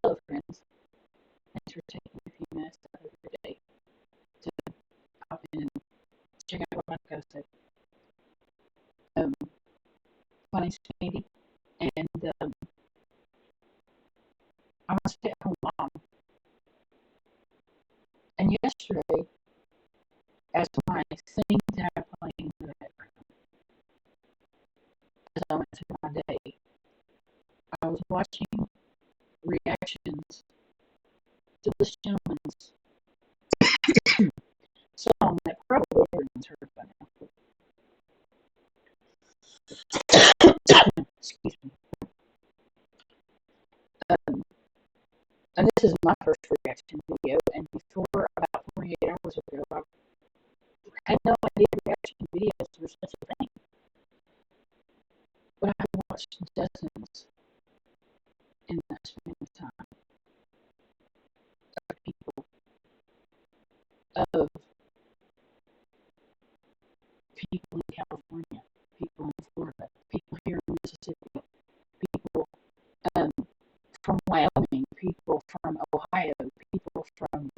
Hello, friends. Thanks for taking a few minutes out of your day to hop in and check out what my podcast is. Um, my name's Sandy, and I'm a stay-at-home mom. And yesterday, as my things that I playing in the background, as I went through my day, I was watching reactions to this gentleman's song that probably everyone's heard by now. Excuse me. And this is my first reaction video, and before about 48 hours ago, I had no idea reaction videos were such a thing. But I have watched dozens in that span of time of people, of people in California, people in Florida, people here in Mississippi, people from Wyoming, people from Ohio, people from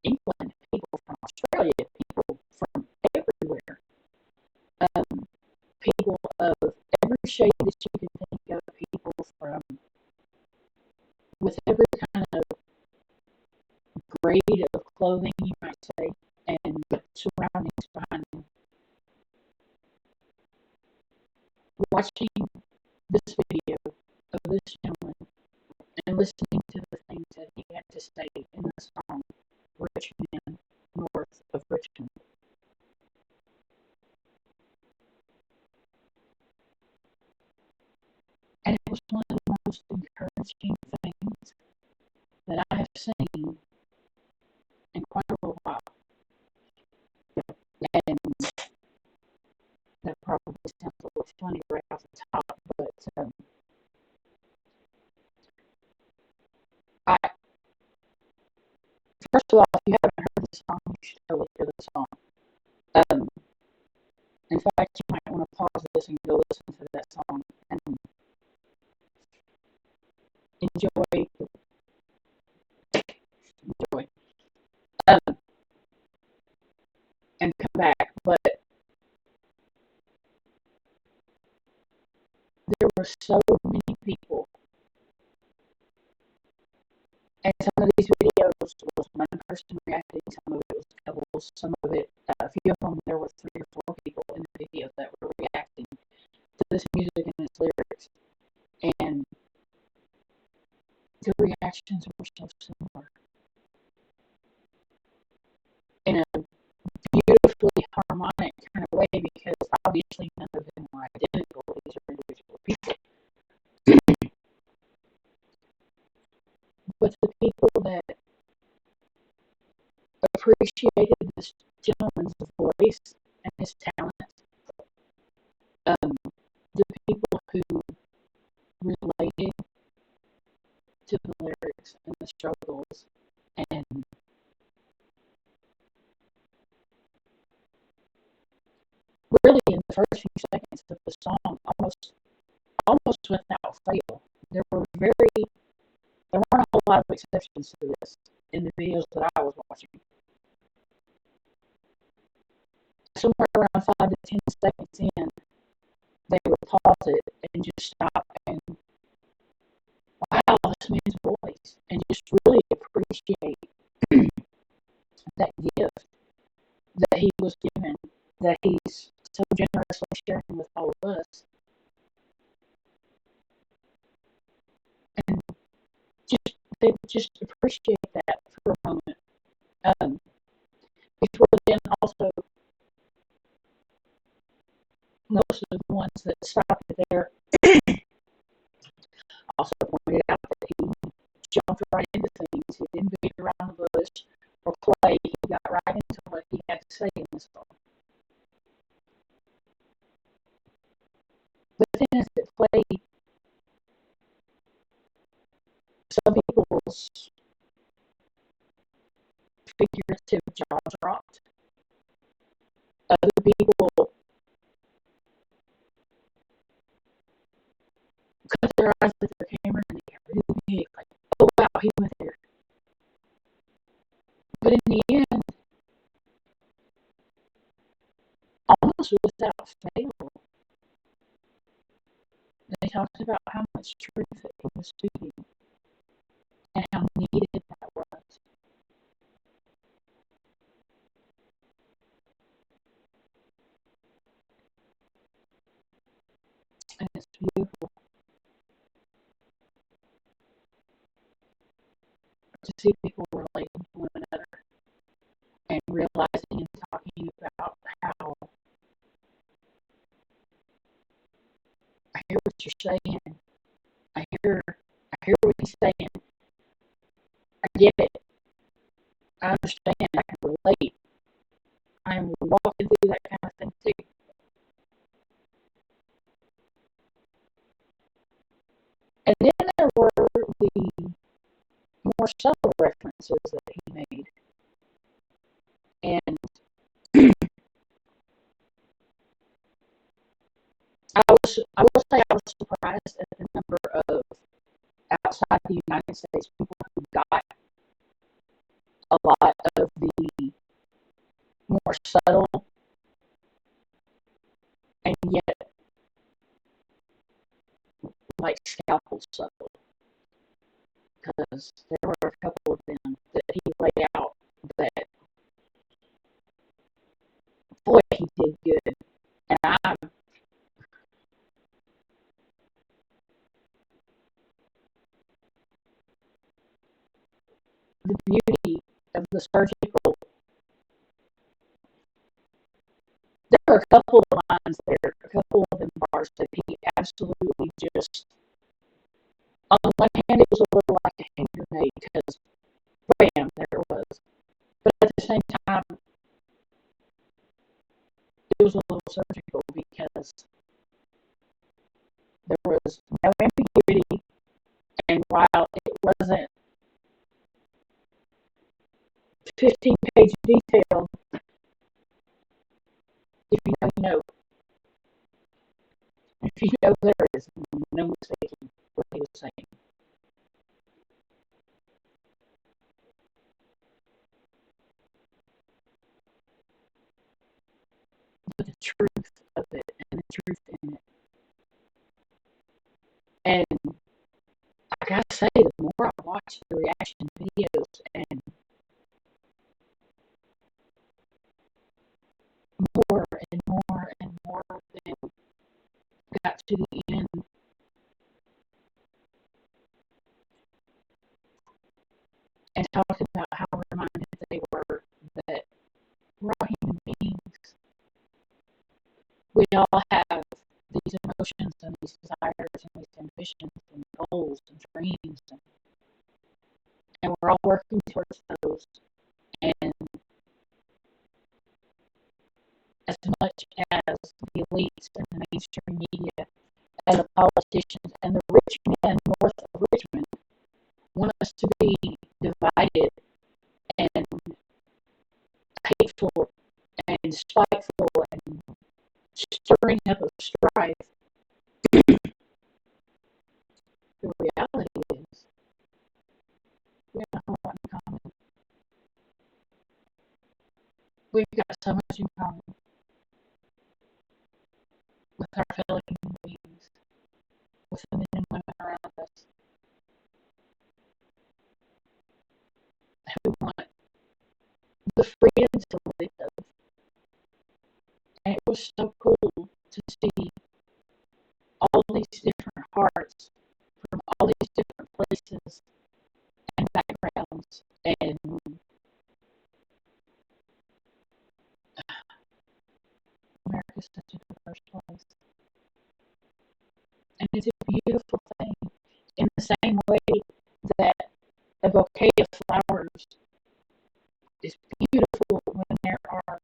England, people from Australia, people from everywhere, people of every shade that you can think of, people from with every kind of grade of clothing, you might say, and surroundings behind them. Watching this video of this gentleman and listening to the things that he had to say in the song Men North of Richmond. And it was one of the most encouraging things that I have seen in quite a little while. And that probably sounds a little funny right off the top, but first of all, if you haven't heard the song, you should totally hear the song. In fact, you might want to pause this and go listen to that song and enjoy, and come back. But there were so many people, and some of these videos was one person reacting, some of it was couples, some of it, a few of them, there were 3 or 4 people in the video that were reacting to this music and its lyrics, and the reactions were so similar in a beautifully harmonic kind of way, because obviously none of them were identical. These are individual people. But the people that appreciated this gentleman's voice and his talent, the people who related to the lyrics and the struggles, and really in the first few seconds of the song, almost without fail, there weren't a whole lot of exceptions to this in the videos that I was watching. Somewhere around 5 to 10 seconds in, they would pause it and just stop and, wow, this man's voice, and just really appreciate that gift that he was given, that he's so generously sharing with all of us. And they would just appreciate that for a moment. Before then, also, most of the ones that stopped there also pointed out that he jumped right into things. He didn't beat around the bush or play. He got right into what he had to say in the song. But then as it played, some people's figurative jaws dropped. Other people cut their eyes with their camera and they got really big, like, oh wow, talks about how much truth that he was speaking and how needed that was. And it's beautiful to see people relating to one another and realizing and talking about how I hear what you're saying. I hear what he's saying. I get it. I understand. I can relate. I'm walking through that kind of thing too. And then there were the more subtle references that he made. And I will say I was surprised at the number of outside the United States people who got a lot of the more subtle and yet like scalpel subtle. Because there were a couple of them that he laid out that, boy, he did good. And the beauty of the surgical, there are a couple of lines there, a couple of them bars that he absolutely just, on the one hand, it was a little like a hand grenade because, bam, there it was. But at the same time, it was a little surgical because there was no ambiguity, and while it wasn't 15-page detail, if you know, you know. If you know, there is no mistaking what he was saying. But the truth of it and the truth in it. And I gotta say, the more I watch the reaction videos and more and more and more of them got to the end and talked about how reminded they were that we're all human beings. We all have these emotions and these desires and these ambitions and goals and dreams, and we're all working towards those. And as much as the elites and the mainstream media and the politicians and the rich men north of Richmond want us to be divided and hateful and spiteful and stirring up of strife, the reality is we have a lot in common. We've got so much in common with our fellow human beings, with the men and women around us who want the freedom to live. And it was so cool to see all these different hearts from all these different places and backgrounds, and America's such a diverse place. And it's a beautiful thing in the same way that a bouquet of flowers is beautiful when there are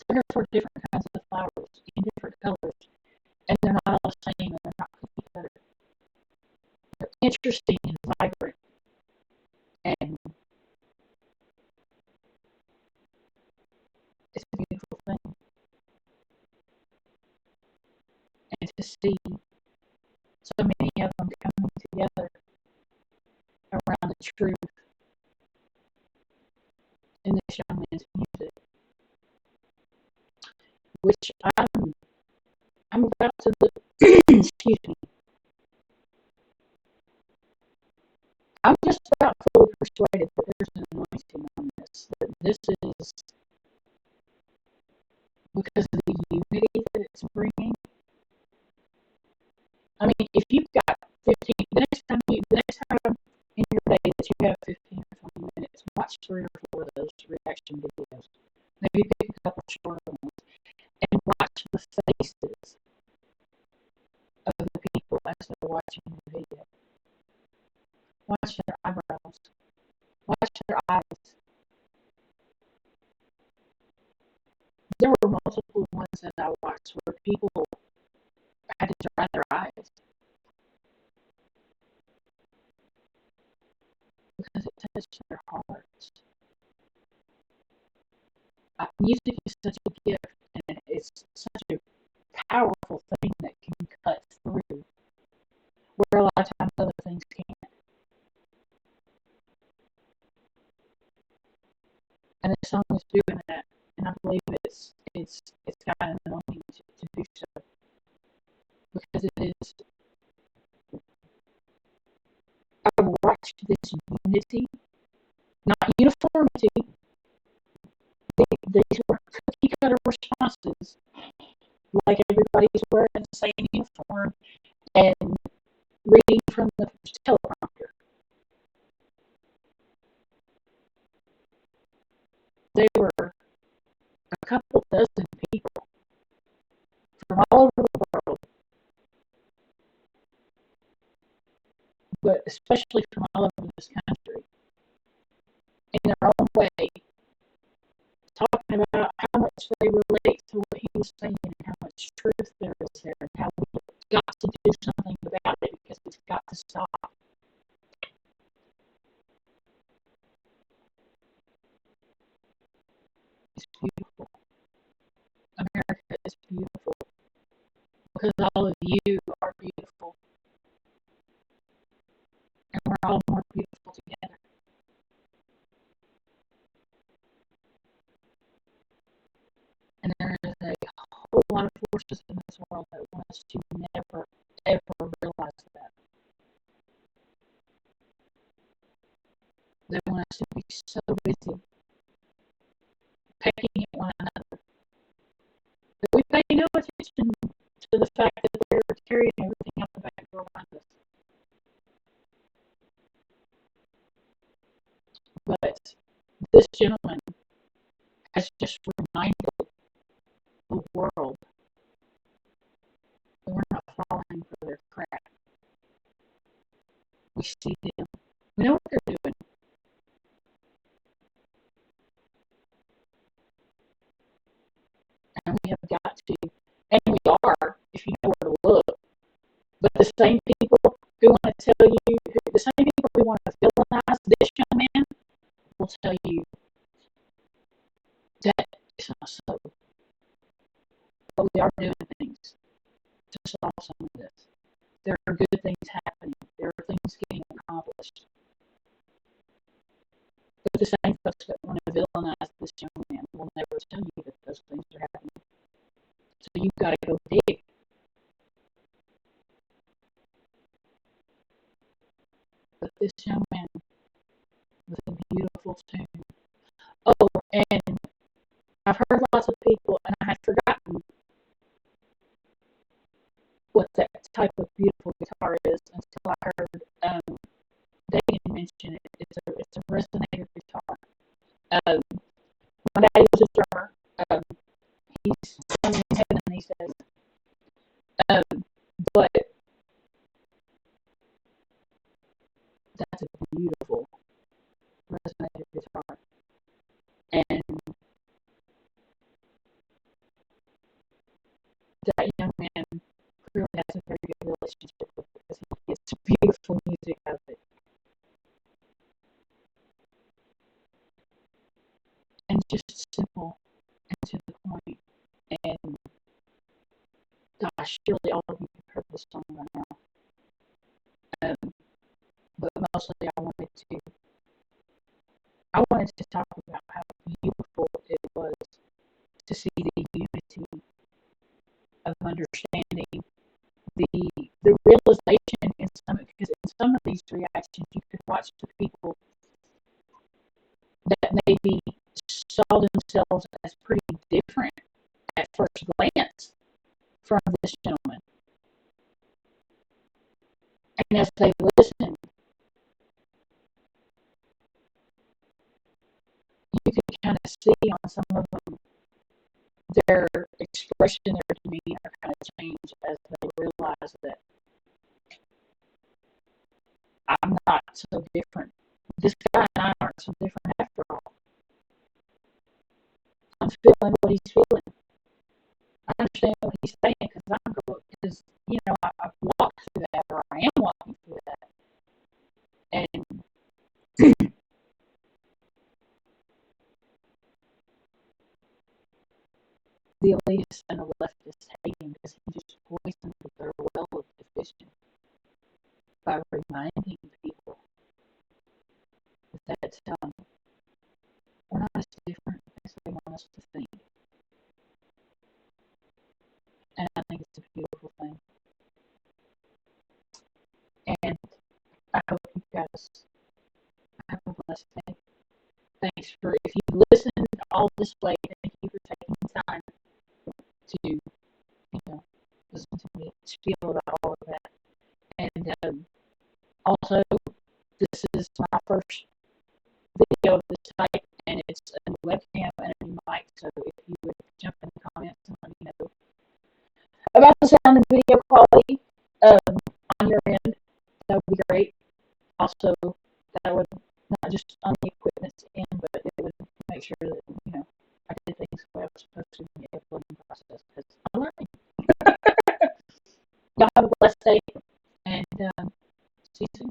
3 or 4 different kinds of flowers in different colors, and they're not all the same and they're not cookie cutter. They're interesting and vibrant, and it's a beautiful thing. And to see so many of them coming together around the truth in this young man's music, which I'm about to look excuse me, I'm just about fully persuaded that there's an anointing on this. That this is because of the unity that it's bringing. I mean, if you've got 15, the next time in your day that you have 15 or 20 minutes, watch 3 or 4 of those reaction videos. Maybe pick a couple short ones and watch the faces of the people as they're watching the video. Watch their eyebrows. Watch their eyes. There were multiple ones that I watched where people had to dry their eyes because it touched their hearts. Music is such a gift, and it's such a powerful thing that can cut through where a lot of times other things can't. And this song is doing that, and I believe it's got an anointing to do so because it is. I've watched this unity, not uniformity. These were cookie cutter responses, like everybody's wearing the same uniform and reading from the teleprompter. They were a couple dozen people from all over the world, but especially from all over this country, in their own way, talking about how much they relate to what he was saying and how much truth there is there and how we've got to do something about it because it's got to stop. It's beautiful. America is beautiful because all of you are beautiful and we're all more beautiful together. And there is a whole lot of forces in this world that want us to never, ever realize that. They want us to be so busy pecking at one another that we pay no attention to the fact that they're carrying everything out the back door behind us. But this gentleman has just reminded the world that we're not falling for their crap. We see them. We know what they're doing. And we have got to, and we are, if you know where to look. But the same people who want to tell you, the same people who want to villainize this young man will tell you that it's not so. But we are doing things to solve some of this. There are good things happening. There are things getting accomplished. But the same folks that want to villainize this young man will never tell you that those things are happening. So you've got to go dig. But this young man with a beautiful tune. Oh, and I've heard lots of people, and I had forgotten what that type of beautiful guitar is until I heard Dagan mention it. It's a resonator guitar. My daddy was a drummer. He's in heaven, he says. But that's a beautiful resonator guitar. And that young man clearly has a very good relationship with it because he gets beautiful music out of it. And just simple and to the point. And gosh, surely all of you have heard this song by now. But mostly I wanted to talk about how beautiful it was to see the unity of understanding the the realization in some, because in some of these reactions, you could watch the people that maybe saw themselves as pretty different at first glance from this gentleman. And as they listened, you could kind of see on some of them their expression, their demeanor kind of change as they realize that I'm not so different. This guy and I aren't so different after all. I'm feeling what he's feeling. I understand what he's saying because I've walked through that, or I am walking through that, and the elitists and the leftists hate him because he just poisoned their well of division by reminding people that we're not as different as they want us to think. And I think it's a beautiful thing. And I hope you guys have a blessed day. Thanks for, if you listened all this way, thank you for taking the time to, listen to me spiel about all of that. And also, this is my first video of this type, and it's a webcam and a new mic, so if you would jump in the comments and let me know about the sound and video quality on your end, that would be great. Also, that would not just on the equipment's end, but it would make sure that, I did things the way I was supposed to in the uploading process, because I'm learning. Y'all have a blessed day, and see you soon.